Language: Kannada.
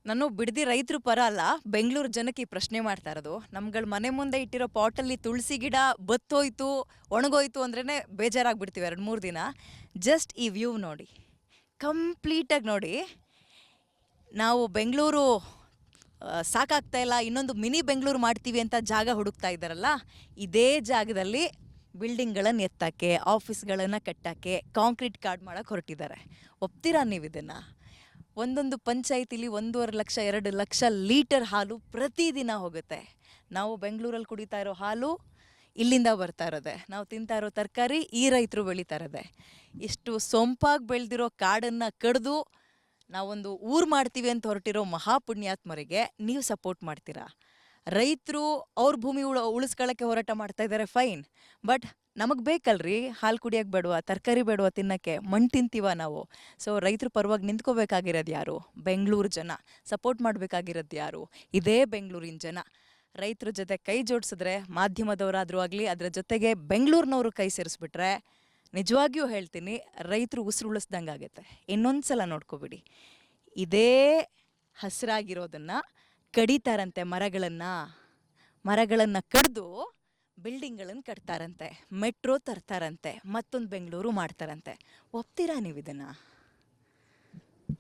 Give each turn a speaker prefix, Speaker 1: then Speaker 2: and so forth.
Speaker 1: ನಾನು ಬಿಡದಿ ರೈತರು ಪರ ಅಲ್ಲ, ಬೆಂಗಳೂರು ಜನಕ್ಕೆ ಈ ಪ್ರಶ್ನೆ ಮಾಡ್ತಾ ಇರೋದು. ನಮ್ಗಳ ಮನೆ ಮುಂದೆ ಇಟ್ಟಿರೋ ಪಾಟಲ್ಲಿ ತುಳಸಿ ಗಿಡ ಬತ್ತೋಯ್ತು, ಒಣಗೋಯ್ತು ಅಂದ್ರೇ ಬೇಜಾರಾಗ್ಬಿಡ್ತೀವಿ 2-3 ದಿನ. ಜಸ್ಟ್ ಈ ವ್ಯೂ ನೋಡಿ, ಕಂಪ್ಲೀಟಾಗಿ ನೋಡಿ. ನಾವು ಬೆಂಗಳೂರು ಸಾಕಾಗ್ತಾ ಇಲ್ಲ, ಇನ್ನೊಂದು ಮಿನಿ ಬೆಂಗಳೂರು ಮಾಡ್ತೀವಿ ಅಂತ ಜಾಗ ಹುಡುಕ್ತಾ ಇದ್ದಾರಲ್ಲ, ಇದೇ ಜಾಗದಲ್ಲಿ ಬಿಲ್ಡಿಂಗ್ಗಳನ್ನು ಎತ್ತಕ್ಕೆ, ಆಫೀಸ್ಗಳನ್ನು ಕಟ್ಟಕ್ಕೆ, ಕಾಂಕ್ರೀಟ್ ಕಾರ್ಡ್ ಮಾಡೋಕ್ಕೆ ಹೊರಟಿದ್ದಾರೆ. ಒಪ್ತೀರಾ ನೀವು ಇದನ್ನು? ಒಂದೊಂದು ಪಂಚಾಯತಿಲಿ 1.5 ಲಕ್ಷ 2 ಲಕ್ಷ ಲೀಟರ್ ಹಾಲು ಪ್ರತಿದಿನ ಹೋಗುತ್ತೆ. ನಾವು ಬೆಂಗಳೂರಲ್ಲಿ ಕುಡಿತಾ ಇರೋ ಹಾಲು ಇಲ್ಲಿಂದ ಬರ್ತಾ ಇರೋದೆ. ನಾವು ತಿಂತಾ ಇರೋ ತರಕಾರಿ ಈ ರೈತರು ಬೆಳೀತಾ ಇರೋದೆ. ಇಷ್ಟು ಸೊಂಪಾಗಿ ಬೆಳೆದಿರೋ ಕಾಡನ್ನು ಕಡಿದು ನಾವೊಂದು ಊರು ಮಾಡ್ತೀವಿ ಅಂತ ಹೊರಟಿರೋ ಮಹಾಪುಣ್ಯಾತ್ಮರಿಗೆ ನೀವು ಸಪೋರ್ಟ್ ಮಾಡ್ತೀರಾ? ರೈತರು ಅವ್ರ ಭೂಮಿ ಉಳಿಸ್ಕೊಳ್ಳೋಕ್ಕೆ ಹೋರಾಟ ಮಾಡ್ತಾ ಇದ್ದಾರೆ, ಫೈನ್. ಬಟ್ ನಮಗೆ ಬೇಕಲ್ರಿ ಹಾಲು ಕುಡಿಯೋಕ್ಕೆ ಬೇಡವಾ, ತರಕಾರಿ ಬೇಡವಾ ತಿನ್ನೋಕ್ಕೆ? ಮಣ್ಣು ತಿಂತೀವ ನಾವು? ಸೊ ರೈತರ ಪರವಾಗಿ ನಿಂತ್ಕೋಬೇಕಾಗಿರೋದು ಯಾರು? ಬೆಂಗಳೂರು ಜನ. ಸಪೋರ್ಟ್ ಮಾಡಬೇಕಾಗಿರೋದು ಯಾರು? ಇದೇ ಬೆಂಗಳೂರಿನ ಜನ. ರೈತರ ಜೊತೆ ಕೈ ಜೋಡಿಸಿದ್ರೆ, ಮಾಧ್ಯಮದವರಾದರೂ ಆಗಲಿ, ಅದರ ಜೊತೆಗೆ ಬೆಂಗಳೂರಿನವರು ಕೈ ಸೇರಿಸ್ಬಿಟ್ರೆ, ನಿಜವಾಗಿಯೂ ಹೇಳ್ತೀನಿ, ರೈತರು ಉಸಿರು ಉಳಿಸ್ದಂಗೆ ಆಗುತ್ತೆ. ಇನ್ನೊಂದು ಸಲ ನೋಡ್ಕೊಬಿಡಿ, ಇದೇ ಹಸಿರಾಗಿರೋದನ್ನು ಕಡಿತಾರಂತೆ. ಮರಗಳನ್ನು ಕಡಿದು ಬಿಲ್ಡಿಂಗ್ಗಳನ್ನು ಕಟ್ತಾರಂತೆ, ಮೆಟ್ರೋ ತರ್ತಾರಂತೆ, ಮತ್ತೊಂದು ಬೆಂಗಳೂರು ಮಾಡ್ತಾರಂತೆ. ಒಪ್ತೀರಾ ನೀವು ಇದನ್ನು?